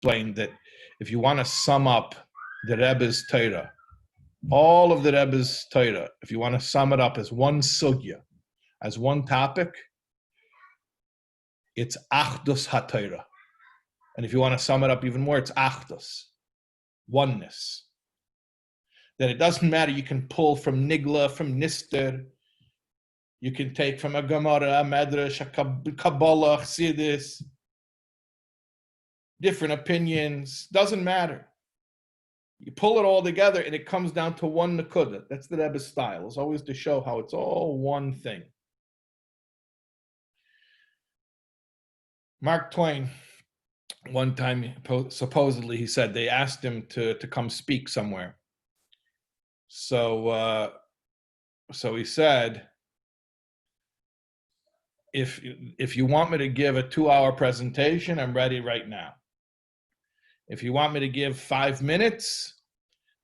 explained that if you want to sum up the Rebbe's Torah, all of the Rebbe's Torah, if you want to sum it up as one sugya, as one topic, it's Achdus HaTorah. And if you want to sum it up even more, it's Achdus, oneness. Then it doesn't matter, you can pull from Nigla, from Nister, you can take from a Gemara, a Medrash, a Kabbalah, Chassidus, different opinions, doesn't matter. You pull it all together and it comes down to one Nakuda. That's the Rebbe's style. It's always to show how it's all one thing. Mark Twain, one time, supposedly, he said they asked him to come speak somewhere. So he said, if you want me to give a 2-hour presentation, I'm ready right now. If you want me to give 5 minutes,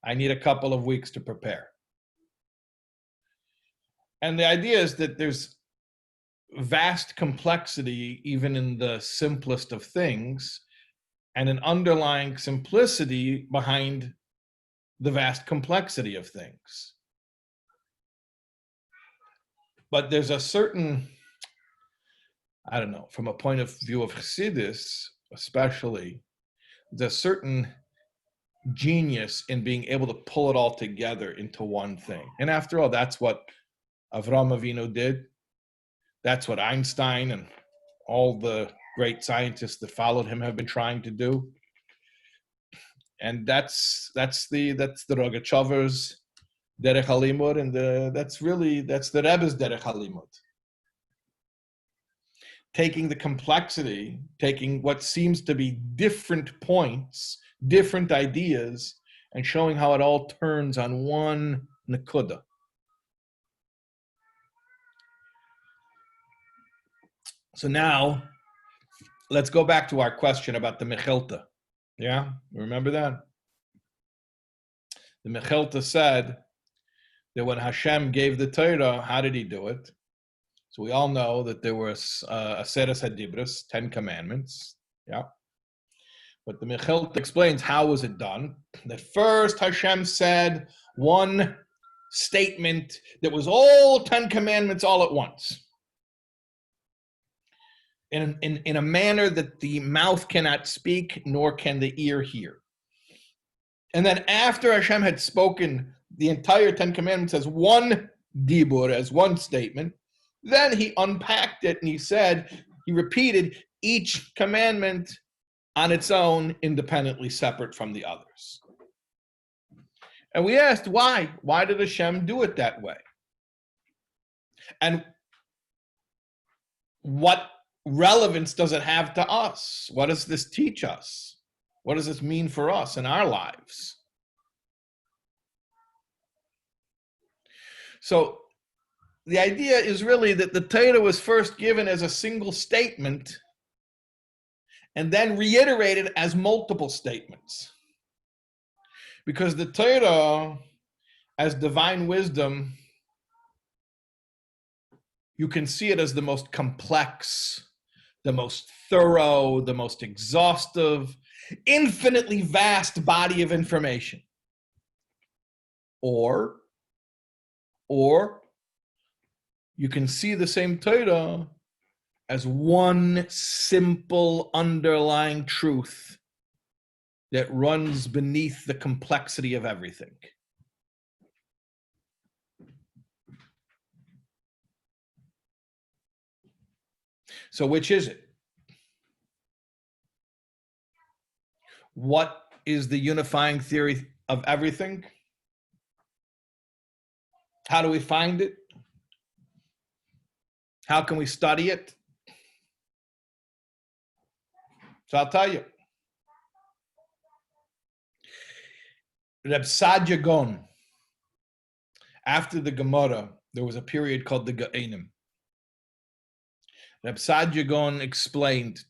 I need a couple of weeks to prepare. And the idea is that there's vast complexity even in the simplest of things, and an underlying simplicity behind the vast complexity of things. But there's a certain, I don't know, from a point of view of Chassidus especially, there's a certain genius in being able to pull it all together into one thing. And after all, that's what Avraham Avinu did. That's what Einstein and all the great scientists that followed him have been trying to do. And that's the Rogachover's Derech HaLimud, and that's the Rebbe's Derech HaLimud. Taking the complexity, taking what seems to be different points, different ideas, and showing how it all turns on one Nakuda. So now, let's go back to our question about the Mechilta. Yeah, remember that? The Mechilta said that when Hashem gave the Torah, how did he do it? So we all know that there was Aseres HaDibros, 10 Commandments. Yeah. But the Mechilta explains how was it done. That first Hashem said one statement that was all 10 Commandments all at once. In a manner that the mouth cannot speak, nor can the ear hear. And then after Hashem had spoken the entire 10 Commandments as one dibur, as one statement, then he unpacked it and he repeated each commandment on its own, independently separate from the others. And we asked, why? Why did Hashem do it that way? And what relevance does it have to us? What does this teach us? What does this mean for us in our lives? So the idea is really that the Torah was first given as a single statement and then reiterated as multiple statements. Because the Torah, as divine wisdom, you can see it as the most complex, the most thorough, the most exhaustive, infinitely vast body of information. Or you can see the same Torah as one simple underlying truth that runs beneath the complexity of everything. So which is it? What is the unifying theory of everything? How do we find it? How can we study it? So I'll tell you. Reb Sadia Gon, after the Gemara, there was a period called the Ge'enim. Reb Sadia Gon explained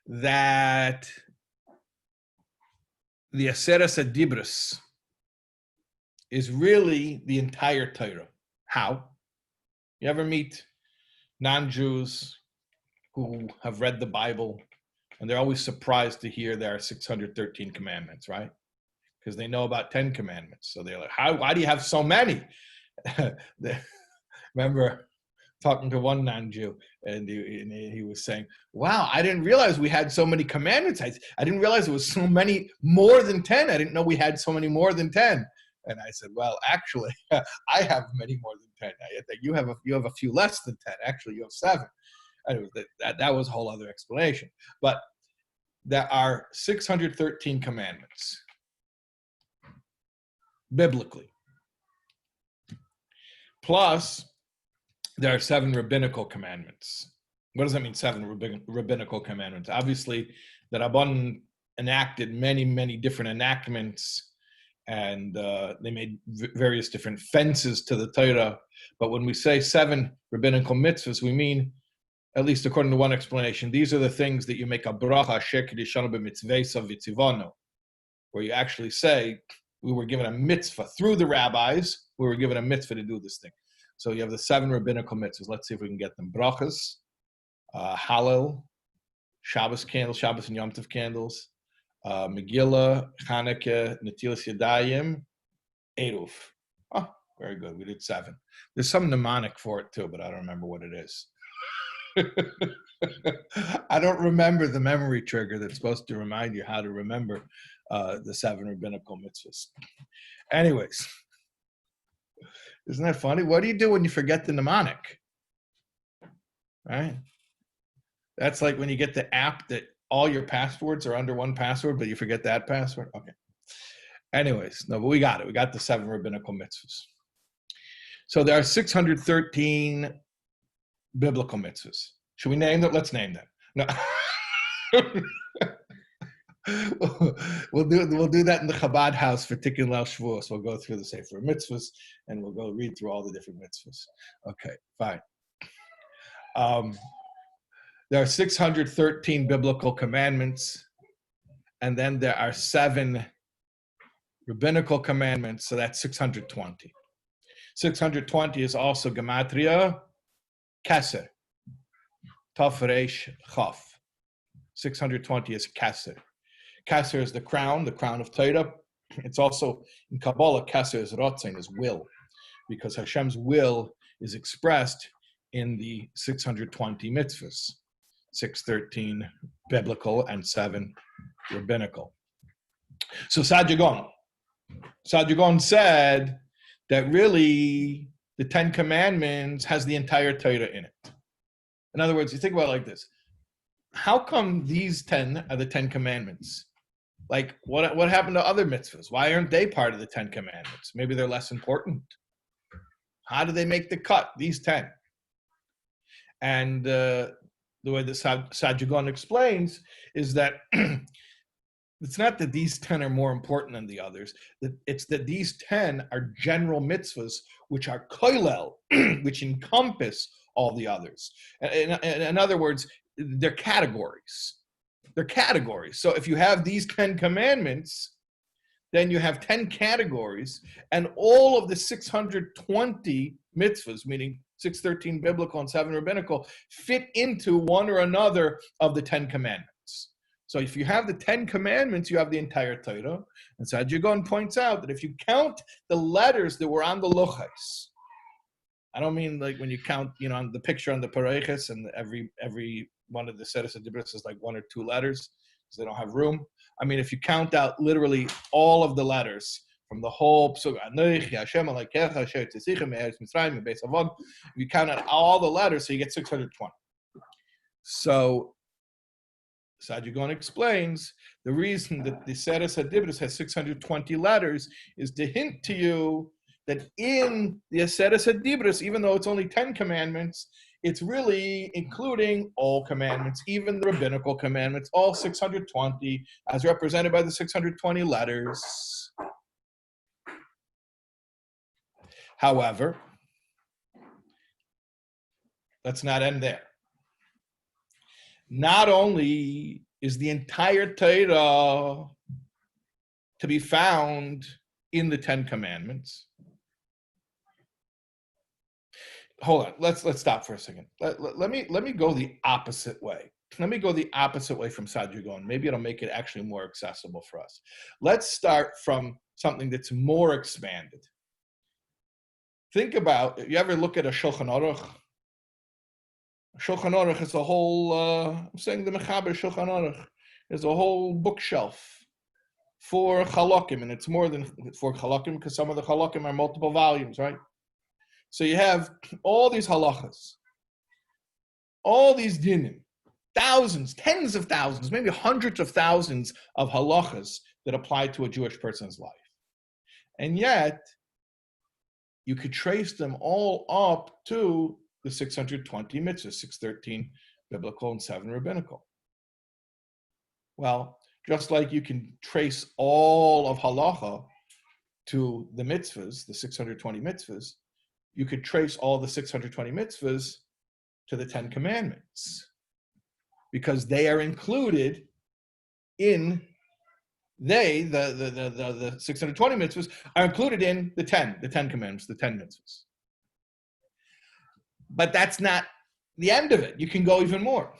that the Aseres HaDibros is really the entire Torah. How? You ever meet non-Jews who have read the Bible And they're always surprised to hear there are 613 commandments, right? Because they know about 10 commandments. So they're like, why do you have so many? Remember talking to one non-Jew, and he was saying, wow, I didn't realize we had so many commandments. I didn't realize it was so many more than 10. I didn't know we had so many more than 10. And I said, well, actually, I have many more than 10. You have a few less than 10. Actually, you have 7. And that was a whole other explanation. But there are 613 commandments, biblically. Plus, there are 7 rabbinical commandments. What does that mean, 7 rabbinical commandments? Obviously, the Rabban enacted many, many different enactments, and they made various different fences to the Torah. But when we say 7 rabbinical mitzvahs, we mean, at least according to one explanation, these are the things that you make a bracha, shekidishanu b'mitzvesa v'tzivanu, where you actually say, we were given a mitzvah through the rabbis, we were given a mitzvah to do this thing. So you have the 7 rabbinical mitzvahs. Let's see if we can get them. Brachas, Hallel, Shabbos candles, Shabbos and Yom Tov candles, Megillah, Chanukah, Netilas Yadayim, Eruv. Oh, very good. We did 7. There's some mnemonic for it too, but I don't remember what it is. I don't remember the memory trigger that's supposed to remind you how to remember the 7 rabbinical mitzvahs. Anyways, isn't that funny? What do you do when you forget the mnemonic? Right? That's like when you get the app that all your passwords are under one password, but you forget that password. Okay. Anyways, no, but we got it. We got the 7 rabbinical mitzvahs. So there are 613 biblical mitzvahs. Should we name them? Let's name them. No. We'll do that in the Chabad house for Tikkun Leil Shavuos. We'll go through the Sefer Mitzvahs, and we'll go read through all the different mitzvahs. Okay, fine. There are 613 biblical commandments, and then there are 7 rabbinical commandments, so that's 620. 620 is also Gematria, Keser, Taf Reish Chaf. 620 is Keser. Keser is the crown of Torah. It's also, in Kabbalah, Keser is Rotzein, is will, because Hashem's will is expressed in the 620 mitzvahs, 613 biblical and 7 rabbinical. So Sajagon said that really the 10 Commandments has the entire Torah in it. In other words, you think about it like this. How come these 10 are the 10 Commandments? Like, what happened to other mitzvahs? Why aren't they part of the 10 Commandments? Maybe they're less important. How do they make the cut, these 10? And the way that Sajagon explains is that it's not that these 10 are more important than the others. It's that these 10 are general mitzvahs, which are koilel, which encompass all the others. In other words, they're categories. They're categories. So if you have these 10 commandments, then you have 10 categories, and all of the 620 mitzvahs, meaning 613 biblical and 7 rabbinical, fit into one or another of the 10 commandments. So if you have the 10 commandments, you have the entire Torah. And Sajagon points out that if you count the letters that were on the lochais, I don't mean like when you count, on the picture on the pareiches, and every one of the seres adibros is like 1 or 2 letters because they don't have room. I mean, if you count out literally all of the letters from the whole psuk, if you count out all the letters, so you get 620. So Sajagon explains the reason that the seres adibros has 620 letters is to hint to you that in the Seres HaDibros, even though it's only 10 commandments, it's really including all commandments, even the rabbinical commandments, all 620, as represented by the 620 letters. However, let's not end there. Not only is the entire Torah to be found in the 10 commandments. Hold on, let's stop for a second. Let me go the opposite way. let me go the opposite way from Sadragon. Maybe it'll make it actually more accessible for us. Let's start from something that's more expanded. Think about, you ever look at a Shulchan Aruch? Shulchan Aruch is a whole, I'm saying the Mechaber Shulchan Aruch is a whole bookshelf for Chalakim, and it's more than for Chalakim because some of the Chalakim are multiple volumes, right? So you have all these halachas, all these dinim, thousands, tens of thousands, maybe hundreds of thousands of halachas that apply to a Jewish person's life. And yet, you could trace them all up to the 620 mitzvahs, 613 biblical and 7 rabbinical. Well, just like you can trace all of halacha to the mitzvahs, the 620 mitzvahs, you could trace all the 620 mitzvahs to the 10 commandments, because they are included in the 620 mitzvahs are included in the 10 commandments, the 10 mitzvahs. But that's not the end of it. You can go even more.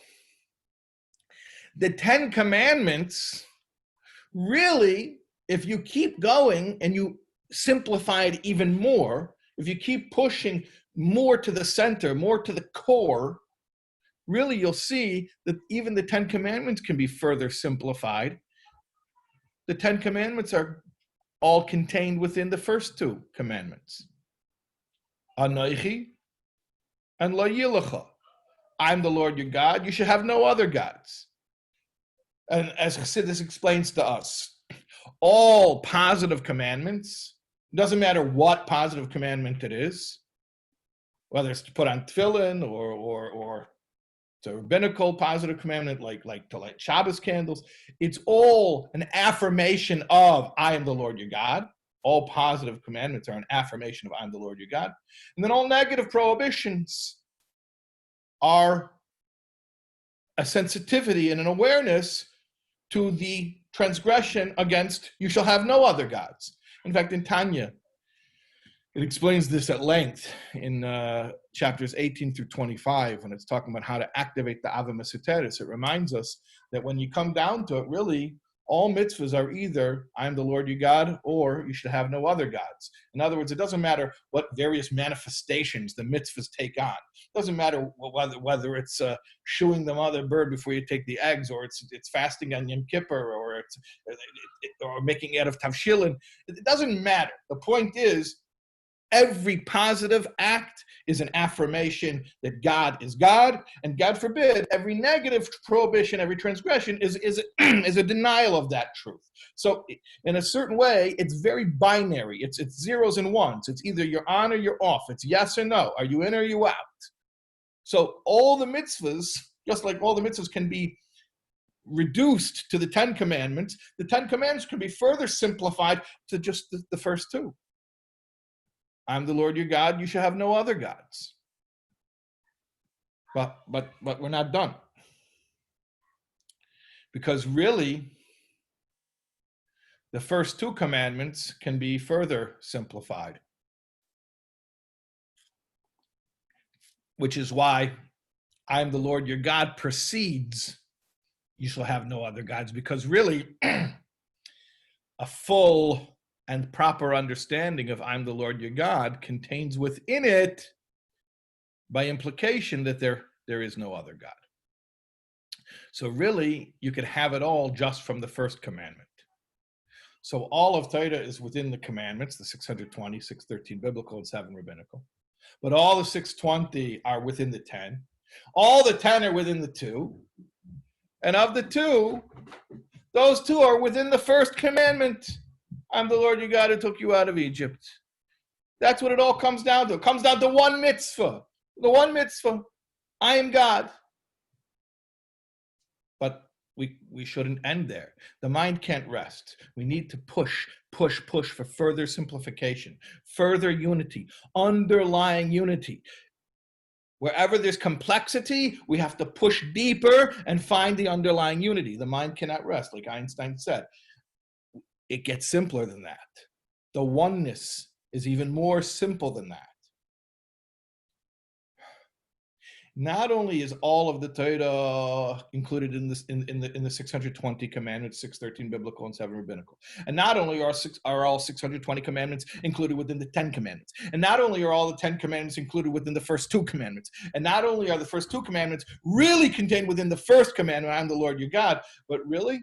The 10 commandments, really, if you keep going and you simplify it even more, if you keep pushing more to the center, more to the core, really you'll see that even the 10 commandments can be further simplified. The 10 commandments are all contained within the first 2 commandments. Anoichi and Lo Yilecha. I'm the Lord your God. You should have no other gods. And as Chassidus explains to us, all positive commandments, doesn't matter what positive commandment it is, whether it's to put on tefillin or it's a rabbinical positive commandment like to light Shabbos candles, it's all an affirmation of I am the Lord your God. All positive commandments are an affirmation of I am the Lord your God. And then all negative prohibitions are a sensitivity and an awareness to the transgression against you shall have no other gods. In fact, in Tanya, it explains this at length in chapters 18 through 25, when it's talking about how to activate the Ava Mesuteres. It reminds us that when you come down to it, really, all mitzvahs are either I am the Lord your God, or you should have no other gods. In other words, it doesn't matter what various manifestations the mitzvahs take on. It doesn't matter whether it's shooing the mother bird before you take the eggs, or it's fasting on Yom Kippur, or or making out of tavshilin. It doesn't matter. The point is, every positive act is an affirmation that God is God, and God forbid, every negative prohibition, every transgression is a denial of that truth. So in a certain way, it's very binary. It's zeros and ones. It's either you're on or you're off. It's yes or no. Are you in or are you out? So all the mitzvahs, just like all the mitzvahs can be reduced to the 10 commandments, the 10 commandments can be further simplified to just the first 2. I'm the Lord your God, you shall have no other gods. But we're not done. Because really, the first 2 commandments can be further simplified. Which is why I am the Lord your God precedes you shall have no other gods. Because really, a full and proper understanding of I'm the Lord your God contains within it, by implication, that there is no other God. So really, you could have it all just from the first commandment. So all of Torah is within the commandments, the 620, 613 biblical, and 7 rabbinical. But all the 620 are within the 10. All the 10 are within the 2. And of the 2, those 2 are within the first commandment. I'm the Lord your God who took you out of Egypt. That's what it all comes down to. It comes down to one mitzvah. The one mitzvah. I am God. But we shouldn't end there. The mind can't rest. We need to push for further simplification, further unity, underlying unity. Wherever there's complexity, we have to push deeper and find the underlying unity. The mind cannot rest, like Einstein said. It gets simpler than that. The oneness is even more simple than that. Not only is all of the Torah included in this in the 620 commandments, 613 biblical and 7 rabbinical, and not only are all 620 commandments included within the 10 commandments, and not only are all the 10 commandments included within the first 2 commandments, and not only are the first 2 commandments really contained within the first commandment, I'm the Lord your God, but really,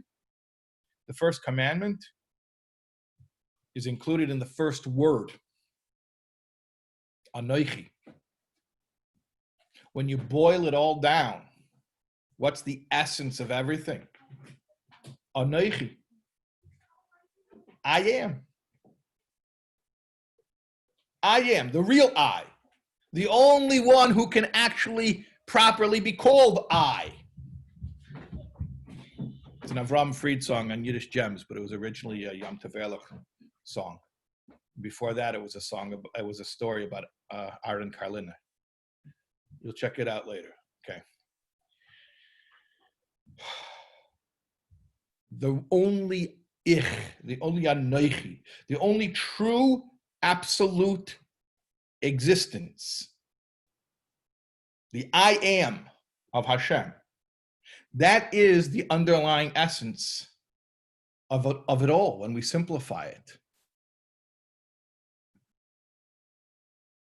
the first commandment is included in the first word, Anoichi. When you boil it all down, what's the essence of everything? Anoichi. I am. I am, the real I. The only one who can actually properly be called I. It's an Avram Fried song on Yiddish Gems, but it was originally a Yom Tov Erlich song. Before that, it was a story about Aaron Karliner. You'll check it out later. Okay. The only ich, the only anoichi, the only true absolute existence, the I am of Hashem, that is the underlying essence of it all when we simplify it.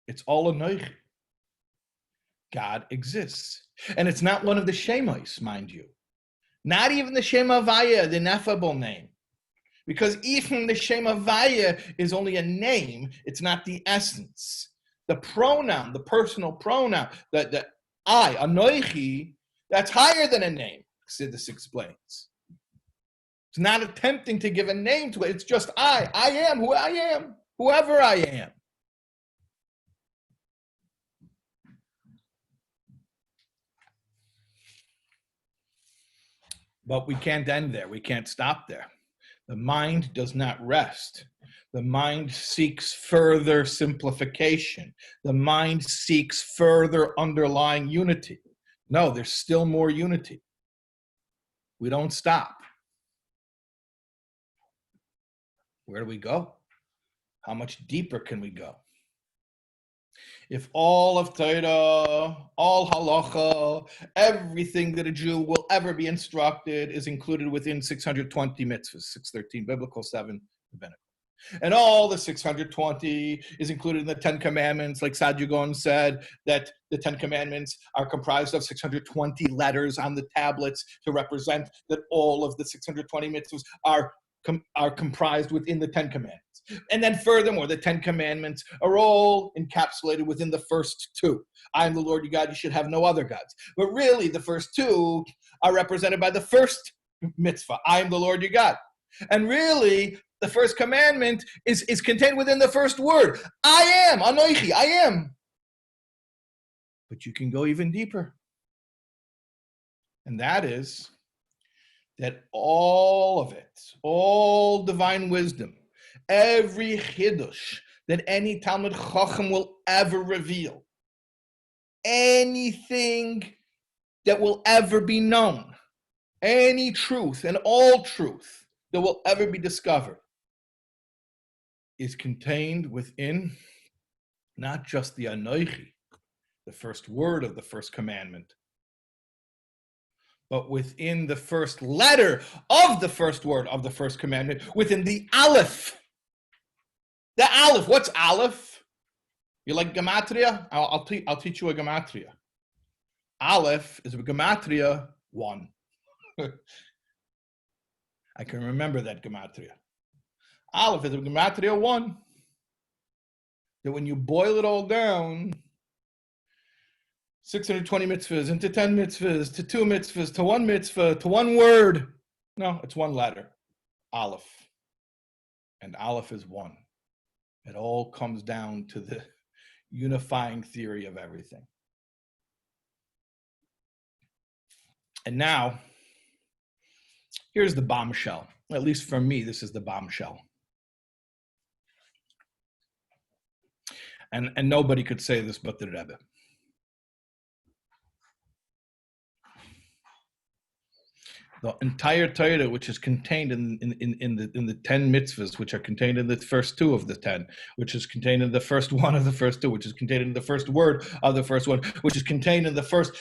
It's all anoichi. God exists. And it's not one of the Shemos, mind you. Not even the Shem Havaya, the ineffable name. Because even the Shem Havaya is only a name, it's not the essence. The pronoun, the personal pronoun, the I, Anoichi, that's higher than a name, Chassidus explains. It's not attempting to give a name to it, it's just I am who I am, whoever I am. But we can't end there. We can't stop there. The mind does not rest. The mind seeks further simplification. The mind seeks further underlying unity. No, there's still more unity. We don't stop. Where do we go? How much deeper can we go? If all of Torah, all halacha, everything that a Jew will ever be instructed is included within 620 mitzvahs, 613 biblical, 7 rabbinical. And all the 620 is included in the 10 commandments, like Sadhugon said, that the 10 commandments are comprised of 620 letters on the tablets to represent that all of the 620 mitzvahs are comprised within the 10 commandments. And then furthermore, the 10 commandments are all encapsulated within the first 2. I am the Lord your God, you should have no other gods. But really, the first 2 are represented by the first mitzvah, I am the Lord your God. And really, the first commandment is contained within the first word, I am, Anoichi, I am. But you can go even deeper. And that is that all of it, all divine wisdom, every chidush that any Talmud Chacham will ever reveal, anything that will ever be known, any truth and all truth that will ever be discovered is contained within not just the Anoichi, the first word of the first commandment, but within the first letter of the first word of the first commandment, within the Aleph. The Aleph, what's Aleph? You like Gematria? I'll teach you a Gematria. Aleph is a Gematria 1. I can remember that Gematria. Aleph is a Gematria 1. That when you boil it all down, 620 mitzvahs into 10 mitzvahs, to 2 mitzvahs, to 1 mitzvah, to 1 word. No, it's 1 letter, Aleph. And Aleph is 1. It all comes down to the unifying theory of everything. And now, here's the bombshell. At least for me, this is the bombshell. And nobody could say this but the Rebbe. The entire Torah, which is contained in the 10 mitzvahs, which are contained in the first two of the 10, which is contained in the first one of the first two, which is contained in the first word of the first one, which is contained in the first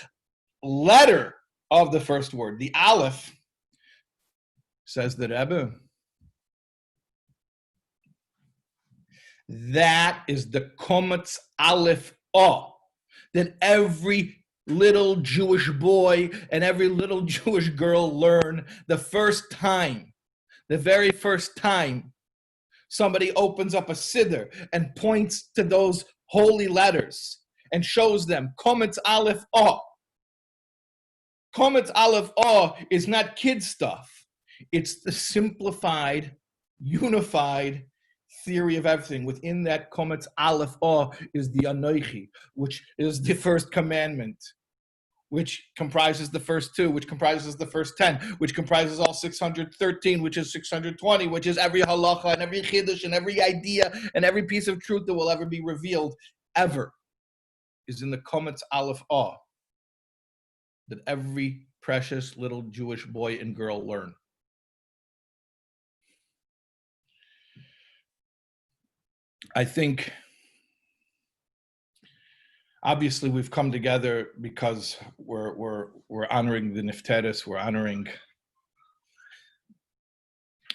letter of the first word, the Aleph, says the Rebbe. That is the Kometz Aleph O, that every little Jewish boy and every little Jewish girl learn the first time, the very first time somebody opens up a siddur and points to those holy letters and shows them Kometz Aleph O. Kometz Aleph O is not kid stuff. It's the simplified, unified theory of everything. Within that Kometz Aleph O is the Anoichi, which is the first commandment, which comprises the first two, which comprises the first 10, which comprises all 613, which is 620, which is every halacha and every chiddush and every idea and every piece of truth that will ever be revealed, ever, is in the Kometz Aleph O, that every precious little Jewish boy and girl learn. I think, obviously, we've come together because we're honoring the Nifteris, we're honoring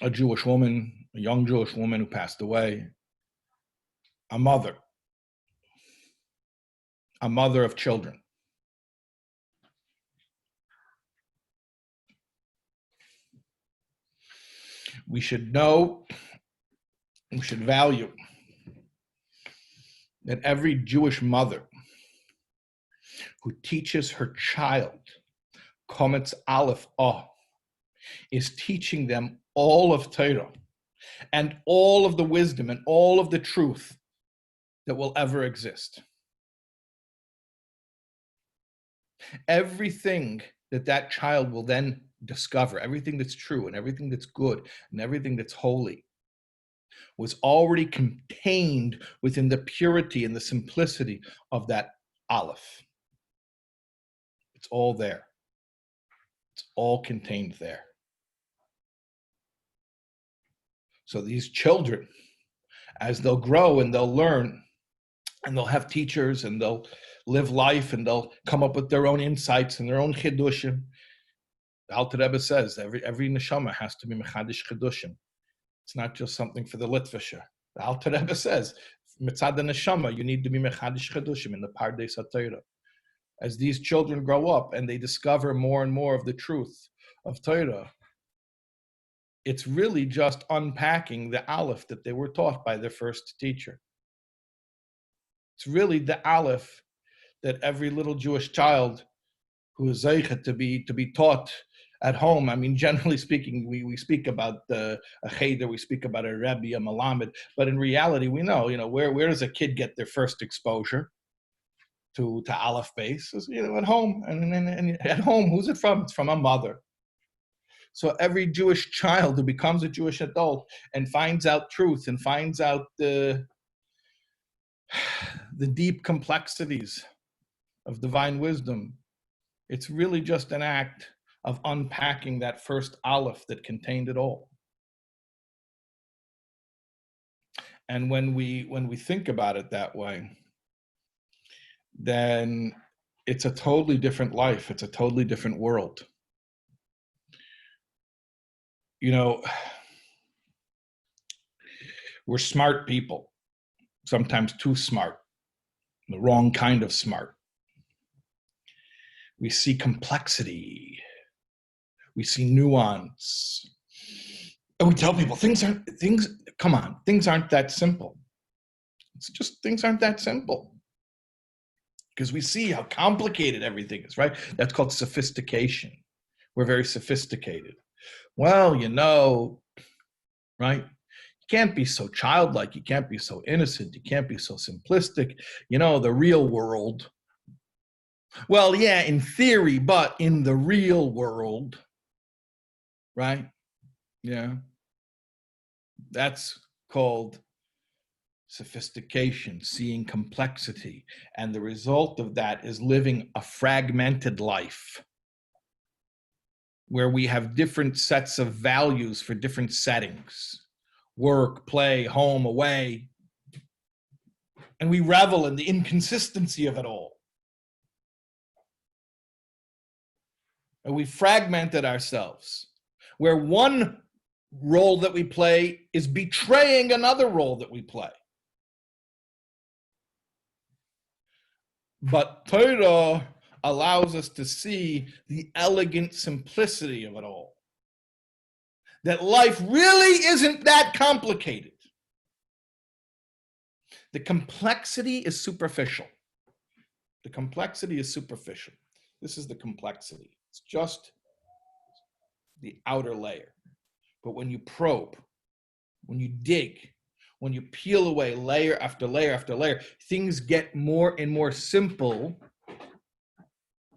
a Jewish woman, a young Jewish woman who passed away, a mother of children. We should know, we should value that every Jewish mother who teaches her child Kometz Aleph O is teaching them all of Torah and all of the wisdom and all of the truth that will ever exist. Everything that child will then discover, everything that's true and everything that's good and everything that's holy, was already contained within the purity and the simplicity of that Aleph. It's all there. It's all contained there. So these children, as they'll grow and they'll learn and they'll have teachers and they'll live life and they'll come up with their own insights and their own chidushim. The Alter Rebbe says every neshama has to be mechadish chidushim. It's not just something for the Litvisha. The Alter Rebbe says, mitzad neshama, you need to be mechadish chidushim in the pardes haTorah. As these children grow up and they discover more and more of the truth of Torah, it's really just unpacking the Aleph that they were taught by their first teacher. It's really the Aleph that every little Jewish child who is zeichet to be taught at home. I mean, generally speaking, we speak about a cheder, we speak about a rebbe, a malamed, but in reality, we know, where does a kid get their first exposure to Aleph base? At home, and at home, who's it from? It's from a mother. So every Jewish child who becomes a Jewish adult and finds out truth and finds out the deep complexities of divine wisdom, it's really just an act of unpacking that first Aleph that contained it all. And when we think about it that way, then it's a totally different life. It's a totally different world. We're smart people, sometimes too smart, the wrong kind of smart. We see complexity. We see nuance. And we tell people things aren't that simple. It's just things aren't that simple. Because we see how complicated everything is, right? That's called sophistication. We're very sophisticated. Well, right? You can't be so childlike. You can't be so innocent. You can't be so simplistic. The real world. Well, yeah, in theory, but in the real world, right? Yeah. That's called sophistication, seeing complexity. And the result of that is living a fragmented life. where we have different sets of values for different settings, work, play, home, away, and we revel in the inconsistency of it all. And we fragmented ourselves, where one role that we play is betraying another role that we play. But Torah allows us to see the elegant simplicity of it all. That life really isn't that complicated. The complexity is superficial. The complexity is superficial. This is the complexity. It's just the outer layer. But when you probe, when you dig, when you peel away layer after layer after layer, things get more and more simple,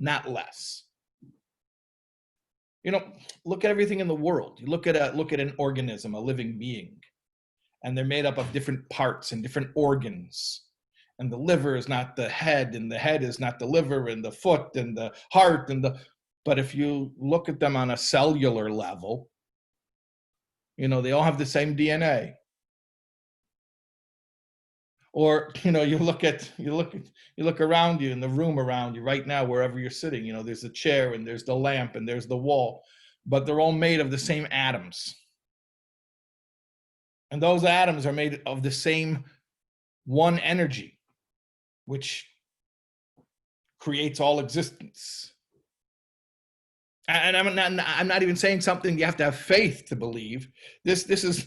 not less. You know, look at everything in the world. You look at an organism, a living being, and they're made up of different parts and different organs. And the liver is not the head, and the head is not the liver, and the foot and the heart but if you look at them on a cellular level, you know, they all have the same DNA. Or, you know, you look around you in the room around you right now, wherever you're sitting, you know, there's a chair and there's the lamp and there's the wall, but they're all made of the same atoms. And those atoms are made of the same one energy, which creates all existence. And I'm not even saying something you have to have faith to believe. This is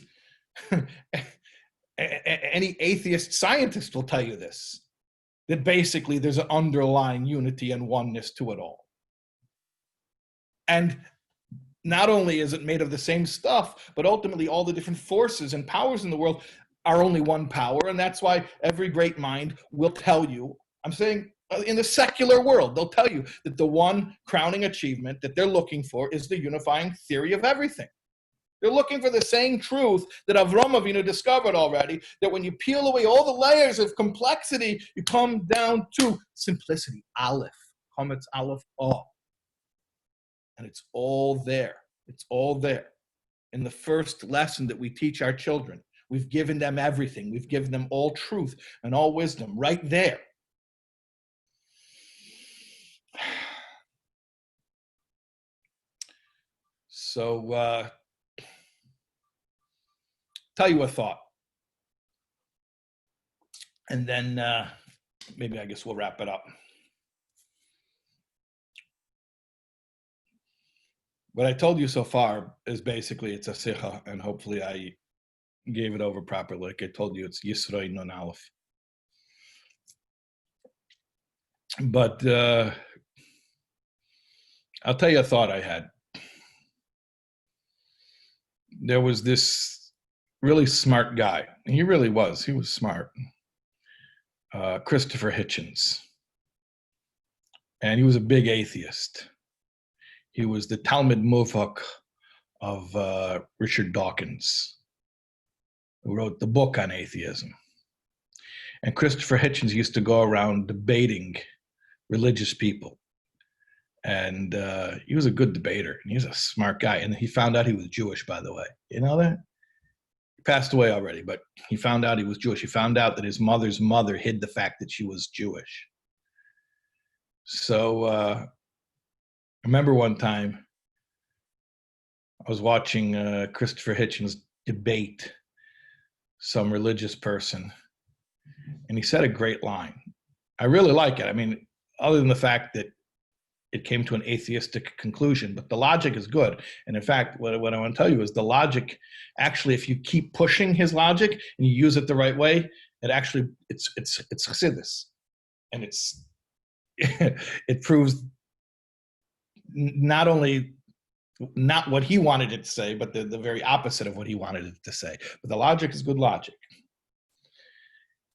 any atheist scientist will tell you this, that basically there's an underlying unity and oneness to it all. And not only is it made of the same stuff, but ultimately all the different forces and powers in the world are only one power. And that's why every great mind will tell you, I'm saying in the secular world, they'll tell you that the one crowning achievement that they're looking for is the unifying theory of everything. They're looking for the same truth that Avraham Avinu discovered already, that when you peel away all the layers of complexity, you come down to simplicity, Aleph, Chometz Aleph, O. And it's all there. It's all there. In the first lesson that we teach our children, we've given them everything. We've given them all truth and all wisdom right there. So, tell you a thought. And then maybe I guess we'll wrap it up. What I told you so far is basically it's a sicha, and hopefully I gave it over properly. Like I told you, it's Yisroi non Aleph. But I'll tell you a thought I had. There was this really smart guy. He really was. He was smart. Christopher Hitchens. And he was a big atheist. He was the Talmud Muvhak of Richard Dawkins, who wrote the book on atheism. And Christopher Hitchens used to go around debating religious people. And he was a good debater, and he was a smart guy. And he found out he was Jewish, by the way. You know that? He passed away already, but he found out he was Jewish. He found out that his mother's mother hid the fact that she was Jewish. So I remember one time I was watching Christopher Hitchens debate some religious person, and he said a great line. I really like it. I mean, other than the fact that it came to an atheistic conclusion, but the logic is good. And in fact, what I want to tell you is the logic, actually, if you keep pushing his logic and you use it the right way, it actually, it's chassidus. And it proves not only not what he wanted it to say, but the very opposite of what he wanted it to say. But the logic is good logic.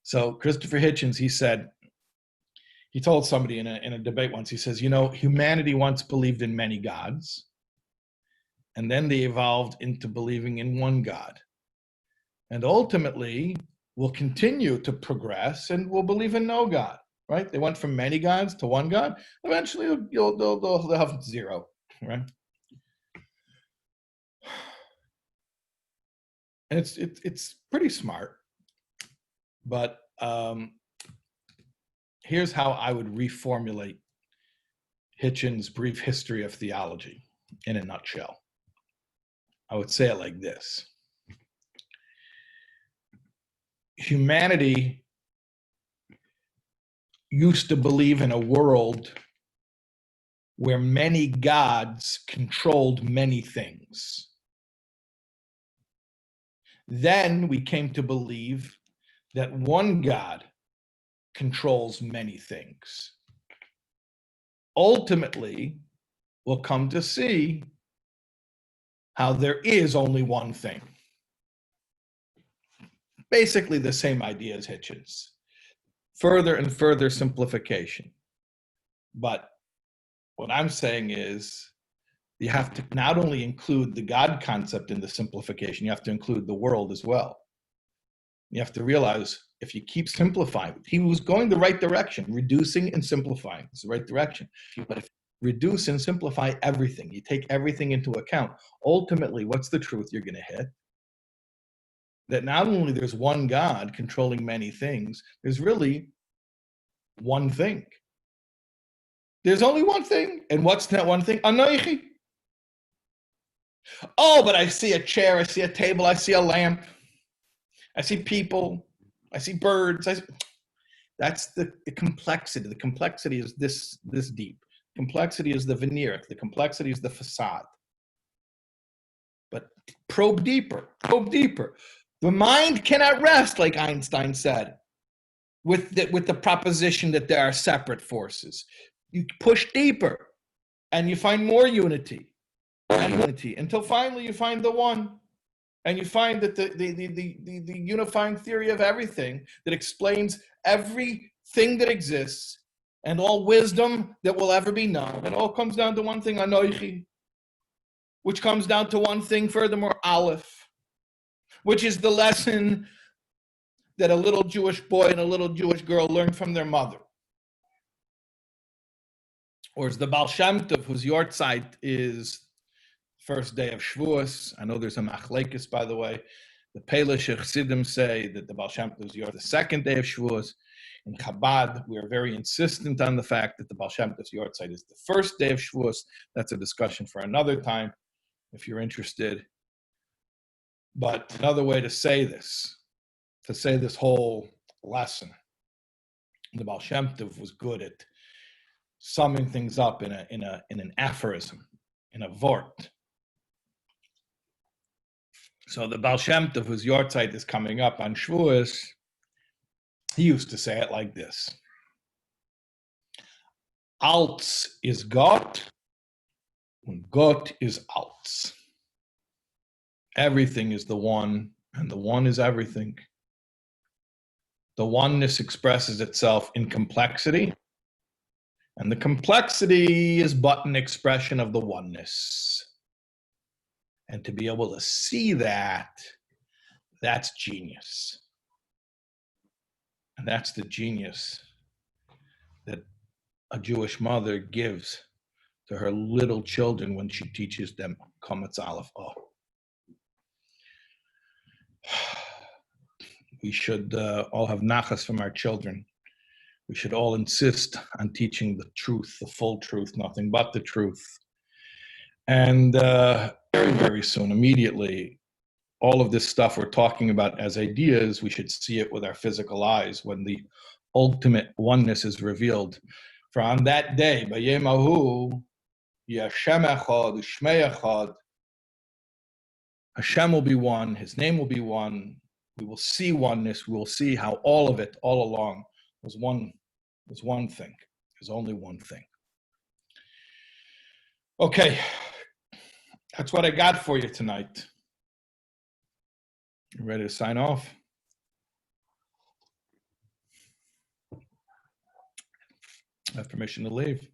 So Christopher Hitchens, he told somebody in a debate once, he says, you know, humanity once believed in many gods, and then they evolved into believing in one God. And ultimately, we'll continue to progress and we'll believe in no God, right? They went from many gods to one God. Eventually, they'll have zero, right? And it's pretty smart. But here's how I would reformulate Hitchens' brief history of theology in a nutshell. I would say it like this. Humanity used to believe in a world where many gods controlled many things. Then we came to believe that one God controls many things. Ultimately, we'll come to see how there is only one thing. Basically the same idea as Hitchens. Further and further simplification. But what I'm saying is you have to not only include the God concept in the simplification, you have to include the world as well. You have to realize if you keep simplifying, he was going the right direction, reducing and simplifying is the right direction. But if you reduce and simplify everything, you take everything into account, ultimately, what's the truth you're going to hit? That not only there's one God controlling many things, there's really one thing. There's only one thing. And what's that one thing? Anoichi. Oh, but I see a chair, I see a table, I see a lamp, I see people, I see birds. That's the complexity. The complexity is this deep. Complexity is the veneer. The complexity is the facade. But probe deeper, probe deeper. The mind cannot rest, like Einstein said, with the proposition that there are separate forces. You push deeper and you find more unity and unity until finally you find the one. And you find that the unifying theory of everything that explains everything that exists and all wisdom that will ever be known, it all comes down to one thing, Anoichi, which comes down to one thing, furthermore, Aleph, which is the lesson that a little Jewish boy and a little Jewish girl learned from their mother. Or as the Baal Shem Tov, whose yortzeit is first day of Shavuos. I know there's a machlekes, by the way. The Pelish Chassidim say that the Baal Shem Tov is the second day of Shavuos. In Chabad, we are very insistent on the fact that the Baal Shem Tov's yortzeit is the first day of Shavuos. That's a discussion for another time, if you're interested. But another way to say this whole lesson, the Baal Shem Tov was good at summing things up in an aphorism, in a vort. So the Baal Shem Tov, whose yortzeit is coming up on Shavuos, he used to say it like this. Alts is Gott, and Gott is Alts. Everything is the one, and the one is everything. The oneness expresses itself in complexity, and the complexity is but an expression of the oneness. And to be able to see that, that's genius. And that's the genius that a Jewish mother gives to her little children when she teaches them Kametz Aleph O. We should all have nachas from our children. We should all insist on teaching the truth, the full truth, nothing but the truth. And very, very soon, immediately, all of this stuff we're talking about as ideas, we should see it with our physical eyes when the ultimate oneness is revealed. For on that day, B'yem Ahu, Yashem Echad, U'Shmei Echad, Hashem will be one, His name will be one. We will see oneness. We will see how all of it, all along, was one thing. There's only one thing. Okay, that's what I got for you tonight. You ready to sign off? I have permission to leave.